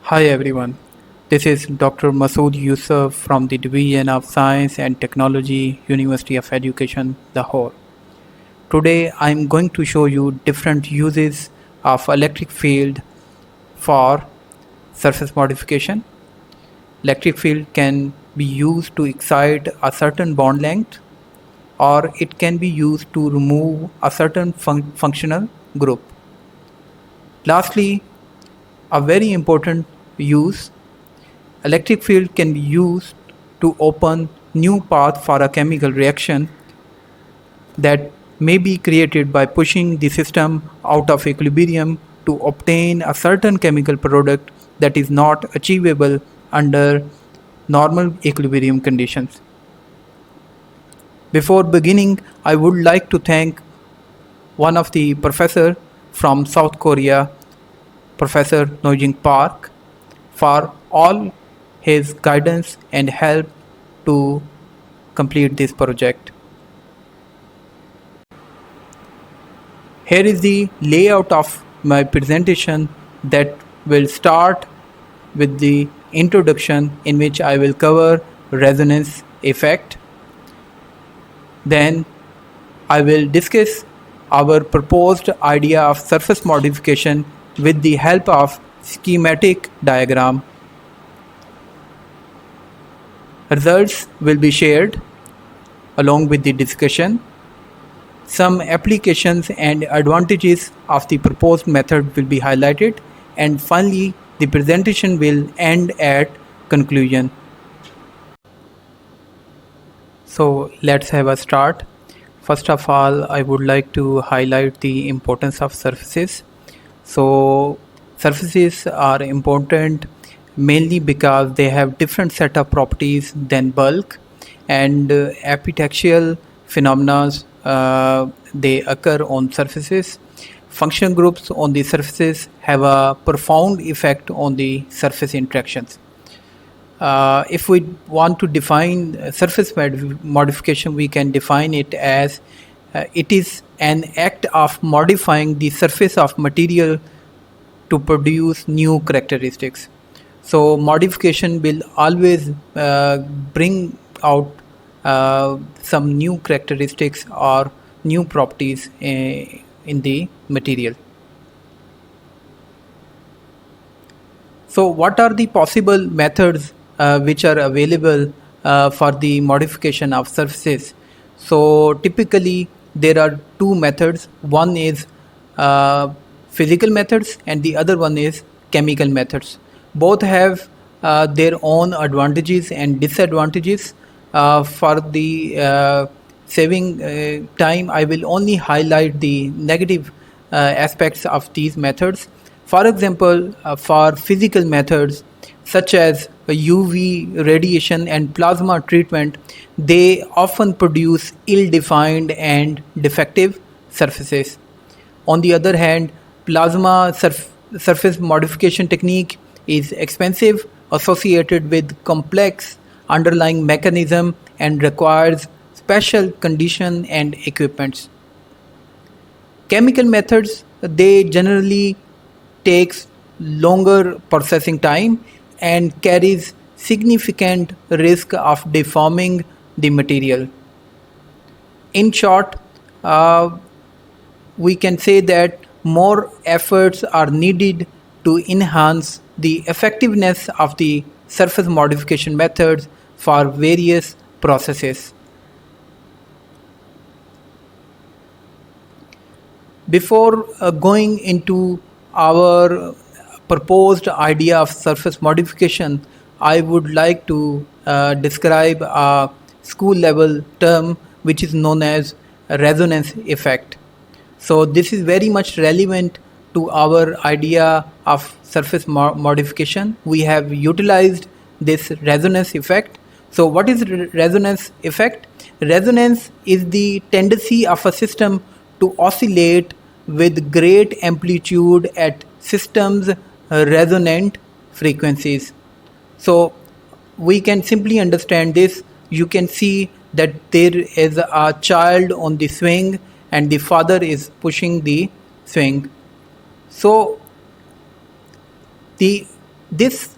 Hi everyone, this is Dr. Masood Yusuf from the Division of Science and Technology, University of Education, Lahore. Today I am going to show you different uses of electric field for surface modification. Electric field can be used to excite a certain bond length, or it can be used to remove a certain functional group. Lastly, a very important use, electric field can be used to open new path for a chemical reaction that may be created by pushing the system out of equilibrium to obtain a certain chemical product that is not achievable under normal equilibrium conditions. Before beginning, I would like to thank one of the professor from South Korea, Professor Nojing Park, for all his guidance and help to complete this project. Here is the layout of my presentation that will start with the introduction, in which I will cover resonance effect. Then I will discuss our proposed idea of surface modification with the help of schematic diagram. Results will be shared along with the discussion. Some applications and advantages of the proposed method will be highlighted, and finally the presentation will end at conclusion. So let's have a start. First of all, I would like to highlight the importance of surfaces. So surfaces are important mainly because they have different set of properties than bulk, and epitaxial phenomena they occur on surfaces. Function groups on the surfaces have a profound effect on the surface interactions. If we want to define surface modification, we can define it as it is an act of modifying the surface of material to produce new characteristics. So modification will always bring out some new characteristics or new properties in the material. So what are the possible methods which are available for the modification of surfaces? So typically there are two methods. One is physical methods and the other one is chemical methods. Both have their own advantages and disadvantages. For the saving time, I will only highlight the negative aspects of these methods. For example, for physical methods such as UV radiation and plasma treatment, they often produce ill-defined and defective surfaces. On the other hand, plasma surface modification technique is expensive, associated with complex underlying mechanism, and requires special condition and equipments. Chemical methods, they generally takes longer processing time and carries significant risk of deforming the material. In short, we can say that more efforts are needed to enhance the effectiveness of the surface modification methods for various processes. Before going into our proposed idea of surface modification, I would like to describe a school level term which is known as resonance effect. So this is very much relevant to our idea of surface modification. We have utilized this resonance effect. So what is resonance effect? Resonance is the tendency of a system to oscillate with great amplitude at system's resonant frequencies. So we can simply understand this. You can see that there is a child on the swing and the father is pushing the swing. So the this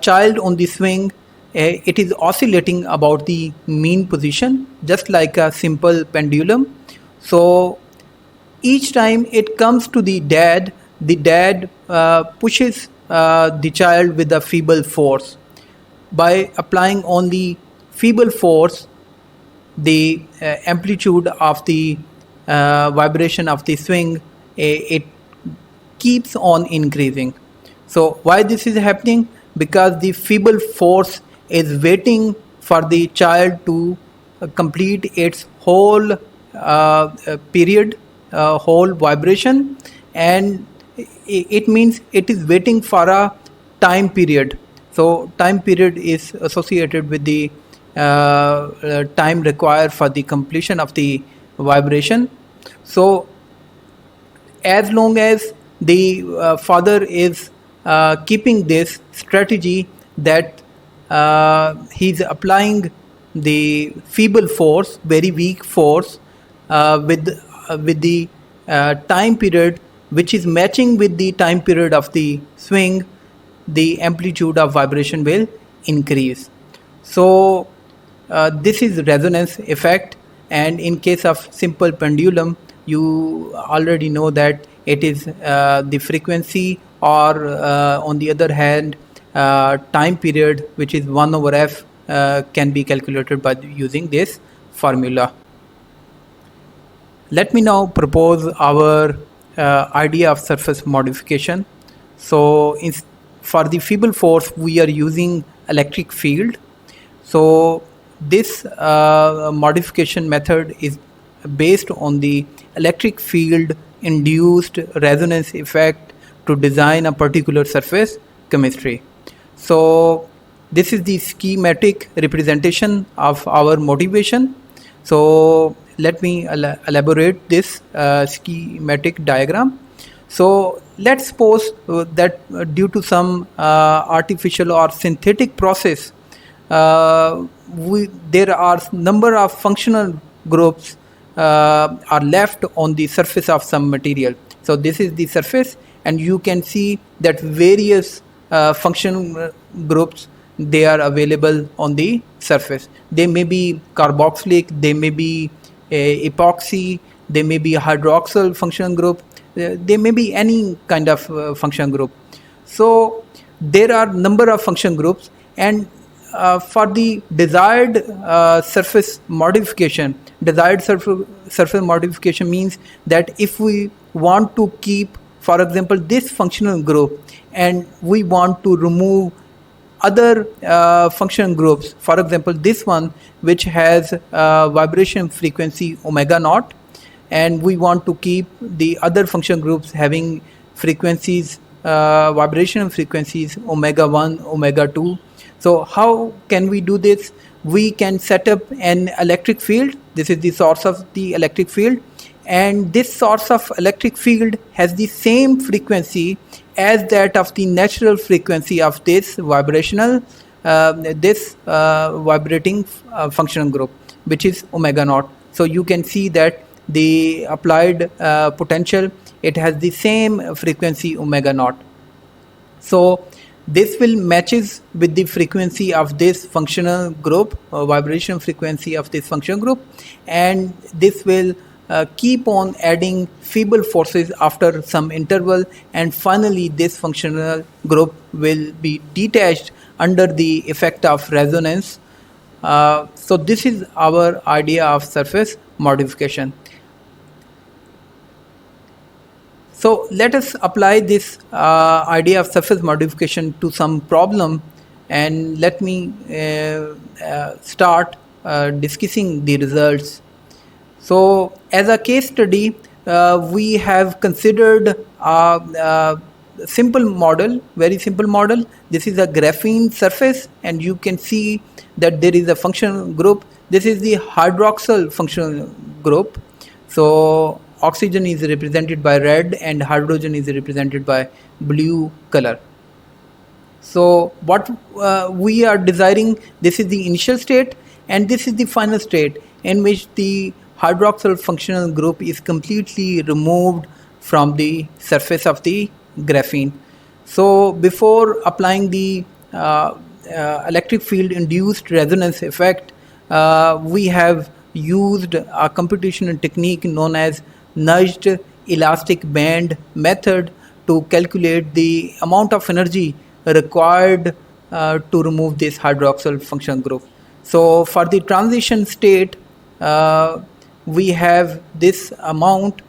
child on the swing, it is oscillating about the mean position, just like a simple pendulum. So each time it comes to the dad pushes the child with a feeble force. By applying only feeble force, the amplitude of the vibration of the swing, it keeps on increasing. So why this is happening? Because the feeble force is waiting for the child to complete its whole period, whole vibration, and it means it is waiting for a time period. So time period is associated with the time required for the completion of the vibration. So as long as the father is keeping this strategy that he's applying the feeble force, very weak force, with the time period which is matching with the time period of the swing, the amplitude of vibration will increase. So this is resonance effect, and in case of simple pendulum, you already know that it is the frequency, or on the other hand, time period, which is 1 over f, can be calculated by using this formula. Let me now propose our idea of surface modification. So for the feeble force, we are using electric field. So this modification method is based on the electric field induced resonance effect to design a particular surface chemistry. So this is the schematic representation of our motivation. So let me elaborate this schematic diagram. So let's suppose that due to some artificial or synthetic process, there are number of functional groups are left on the surface of some material. So this is the surface, and you can see that various function groups, they are available on the surface. They may be carboxylic, they may be epoxy, they may be hydroxyl function group, they may be any kind of function group. So there are number of function groups, and for the desired surface modification, surface modification means that if we want to keep, for example, this functional group, and we want to remove other function groups, for example this one which has vibration frequency omega naught, and we want to keep the other function groups having frequencies, vibration frequencies omega 1, omega 2. So how can we do this? We can set up an electric field. This is the source of the electric field, and this source of electric field has the same frequency as that of the natural frequency of this vibrating functional group, which is omega naught. So you can see that the applied potential, it has the same frequency omega naught. So this will matches with the frequency of this functional group, vibration frequency of this functional group, and this will keep on adding feeble forces after some interval, and finally this functional group will be detached under the effect of resonance. So this is our idea of surface modification. So let us apply this idea of surface modification to some problem, and let me start discussing the results. So as a case study, we have considered a simple model, very simple model. This is a graphene surface, and you can see that there is a functional group. This is the hydroxyl functional group. So oxygen is represented by red and hydrogen is represented by blue color. So what we are desiring, this is the initial state and this is the final state in which the hydroxyl functional group is completely removed from the surface of the graphene. So before applying the electric field induced resonance effect, we have used a computational technique known as nudged elastic band method to calculate the amount of energy required to remove this hydroxyl functional group. So for the transition state, we have this amount,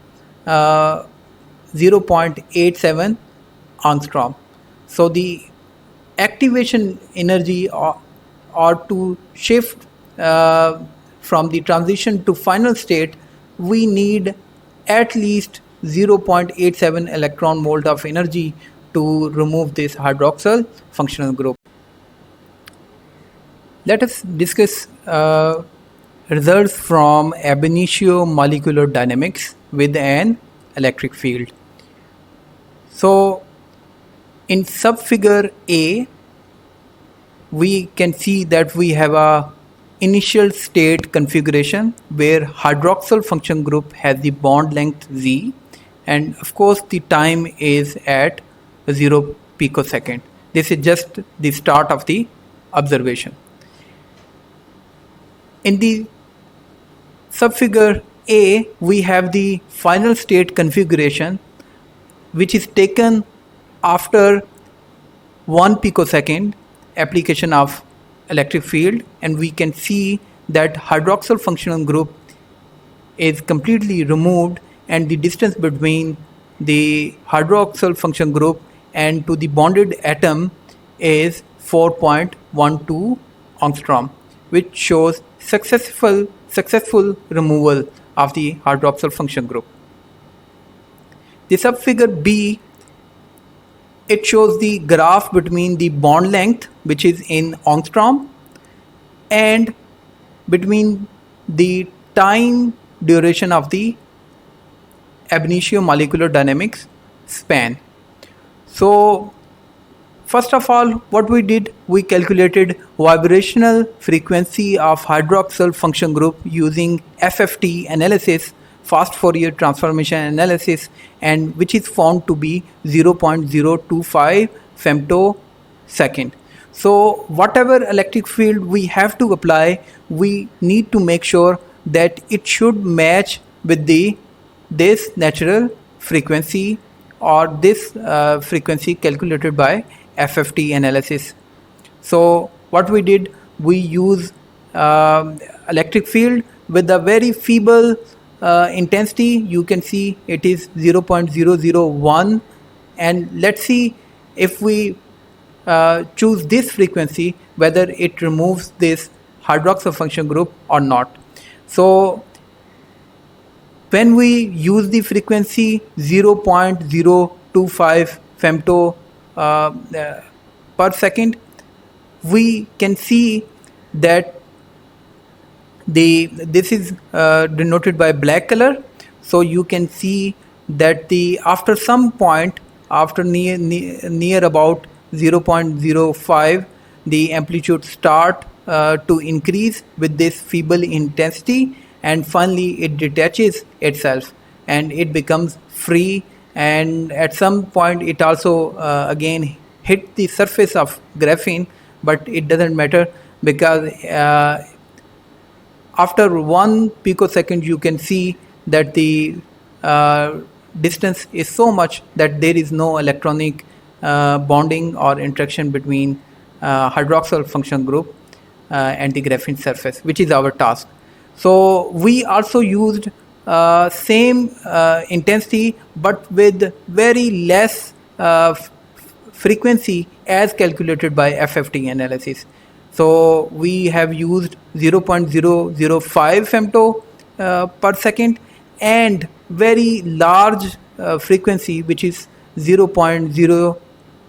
0.87 angstrom. So the activation energy, or to shift from the transition to final state, we need at least 0.87 electron volt of energy to remove this hydroxyl functional group. Let us discuss results from ab-initio molecular dynamics with an electric field. So in subfigure A, we can see that we have a initial state configuration where hydroxyl function group has the bond length Z, and of course the time is at 0 picosecond. This is just the start of the observation. In the subfigure A, we have the final state configuration, which is taken after 1 picosecond application of electric field, and we can see that hydroxyl functional group is completely removed, and the distance between the hydroxyl function group and to the bonded atom is 4.12 angstrom, which shows successful removal of the hydroxyl function group. The subfigure B, it shows the graph between the bond length, which is in angstrom, and between the time duration of the ab-initio molecular dynamics span. So first of all, what we did, we calculated vibrational frequency of hydroxyl function group using FFT analysis, fast Fourier transformation analysis, and which is found to be 0.025 femtosecond. So whatever electric field we have to apply, we need to make sure that it should match with this natural frequency, or this frequency calculated by FFT analysis. So what we did, we use electric field with a very feeble intensity. You can see it is 0.001, and let's see if we choose this frequency, whether it removes this hydroxyl function group or not. So when we use the frequency 0.025 femto per second, we can see that this is denoted by black color. So you can see that after some point, after near about 0.05, the amplitude start to increase with this feeble intensity, and finally it detaches itself and it becomes free, and at some point it also again hit the surface of graphene, but it doesn't matter, because after 1 picosecond you can see that the distance is so much that there is no electronic bonding or interaction between hydroxyl function group and the graphene surface, which is our task. So we also used same intensity but with very less frequency as calculated by FFT analysis. So we have used 0.005 femto per second and very large frequency, which is 0.045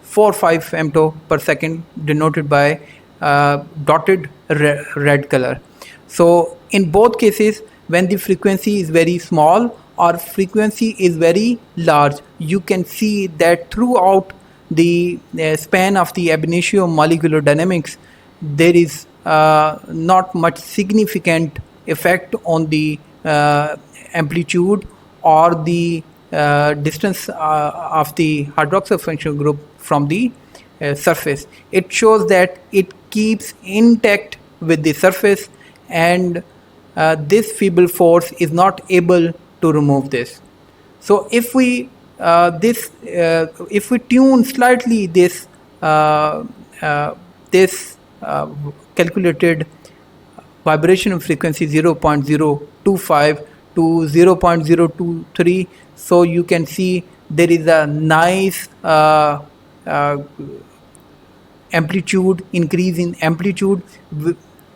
femto per second, denoted by dotted red color. So in both cases, when the frequency is very small or frequency is very large, you can see that throughout the span of the ab-initio molecular dynamics, there is not much significant effect on the amplitude or the distance of the hydroxyl functional group from the surface. It shows that it keeps intact with the surface, and this feeble force is not able to remove this. So if we if we tune slightly this calculated vibration frequency 0.025 to 0.023, so you can see there is a nice amplitude increase in amplitude.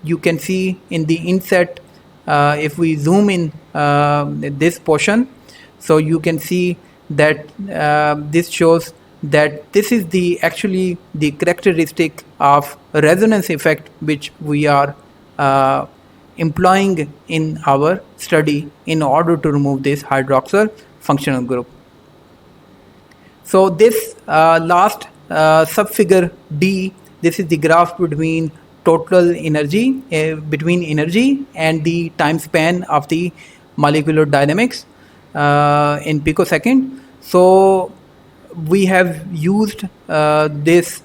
You can see in the inset, if we zoom in this portion, so you can see that this shows that this is the actually the characteristic of resonance effect which we are employing in our study in order to remove this hydroxyl functional group. So this last subfigure D, this is the graph between total energy, between energy and the time span of the molecular dynamics in picosecond. So we have used this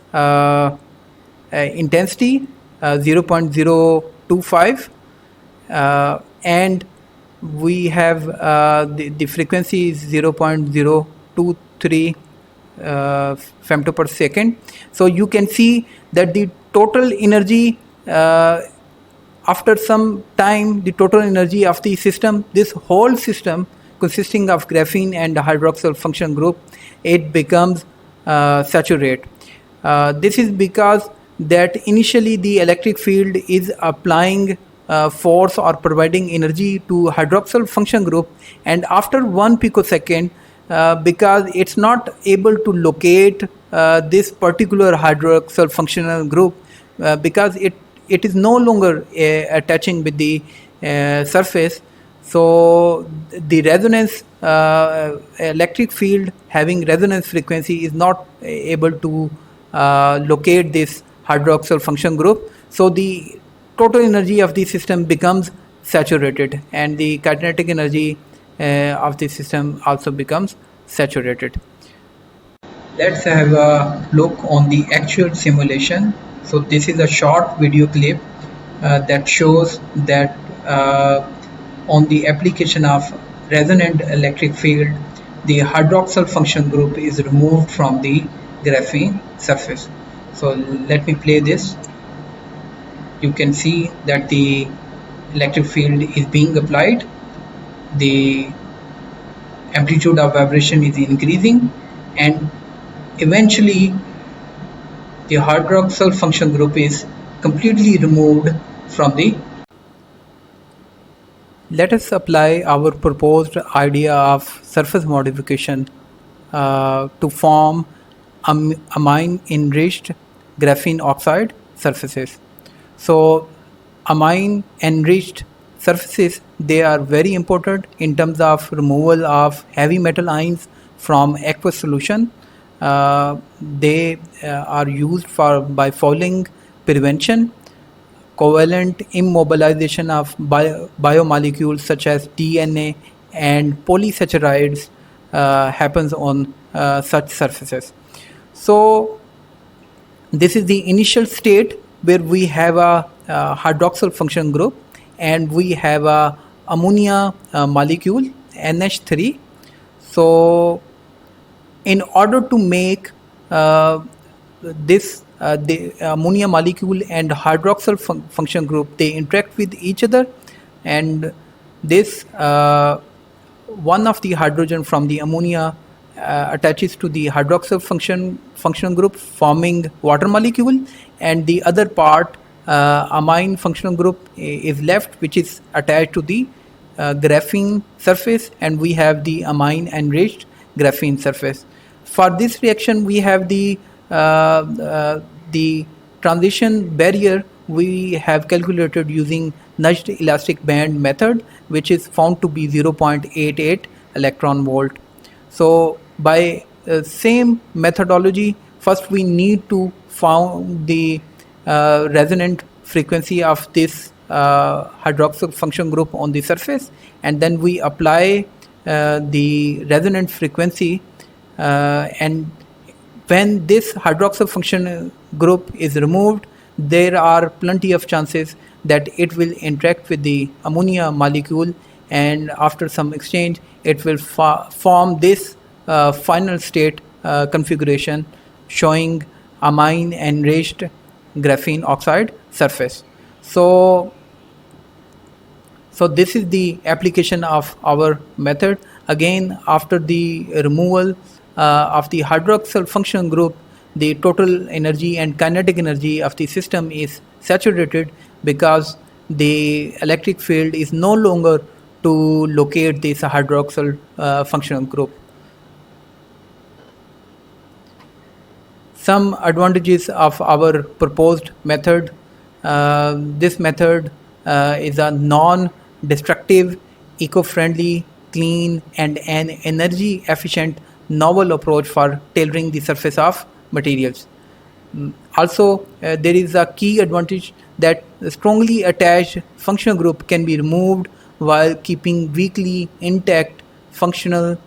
intensity 0.025 and we have the frequency is 0.023 femto per second. So you can see that the total energy after some time, the total energy of the system, this whole system consisting of graphene and hydroxyl function group, it becomes saturate. This is because that initially the electric field is applying force or providing energy to hydroxyl function group, and after 1 picosecond, because it's not able to locate this particular hydroxyl functional group, because it is no longer attaching with the surface. So the resonance electric field having resonance frequency is not able to locate this hydroxyl function group. So the total energy of the system becomes saturated, and the kinetic energy of the system also becomes saturated. Let's have a look on the actual simulation. So this is a short video clip that shows that on the application of resonant electric field, the hydroxyl function group is removed from the graphene surface. So let me play this. You can see that the electric field is being applied, the amplitude of vibration is increasing, and eventually the hydroxyl function group is completely removed from the. Let us apply our proposed idea of surface modification to form amine enriched graphene oxide surfaces. So amine enriched surfaces, they are very important in terms of removal of heavy metal ions from aqueous solution. They are used for biofouling prevention, covalent immobilization of biomolecules such as DNA and polysaccharides happens on such surfaces. So this is the initial state where we have a hydroxyl function group and we have a ammonia molecule NH3. So in order to make this the ammonia molecule and hydroxyl function group, they interact with each other, and this one of the hydrogen from the ammonia attaches to the hydroxyl function group, forming water molecule, and the other part amine functional group is left, which is attached to the graphene surface, and we have the amine enriched graphene surface. For this reaction, we have the transition barrier we have calculated using nudged elastic band method, which is found to be 0.88 electron volt. So by same methodology, first we need to find the resonant frequency of this hydroxyl function group on the surface, and then we apply the resonant frequency, and when this hydroxyl function group is removed, there are plenty of chances that it will interact with the ammonia molecule, and after some exchange it will form this final state configuration showing amine enriched graphene oxide surface. So this is the application of our method. Again, after the removal of the hydroxyl function group, the total energy and kinetic energy of the system is saturated because the electric field is no longer to locate this hydroxyl functional group. Some advantages of our proposed method. This method is a non-destructive, eco-friendly, clean, and an energy-efficient novel approach for tailoring the surface of materials. Also, there is a key advantage that a strongly attached functional group can be removed while keeping weakly intact functional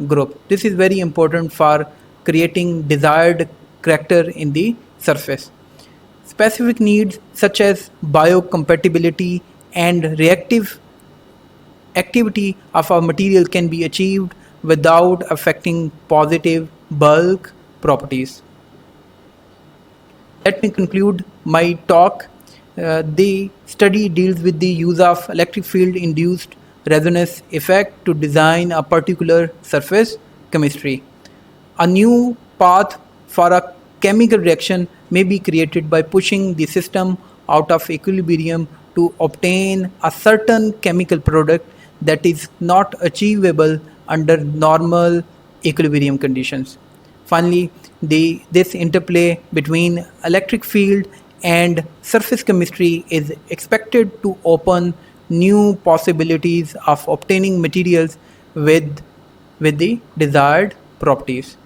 group. This is very important for creating desired character in the surface. Specific needs such as biocompatibility and reactive activity of a material can be achieved without affecting positive bulk properties. Let me conclude my talk. The study deals with the use of electric field induced resonance effect to design a particular surface chemistry. A new path for a chemical reaction may be created by pushing the system out of equilibrium to obtain a certain chemical product that is not achievable under normal equilibrium conditions. Finally, this interplay between electric field and surface chemistry is expected to open new possibilities of obtaining materials with the desired properties.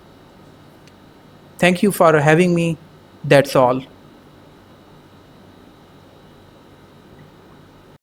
Thank you for having me. That's all.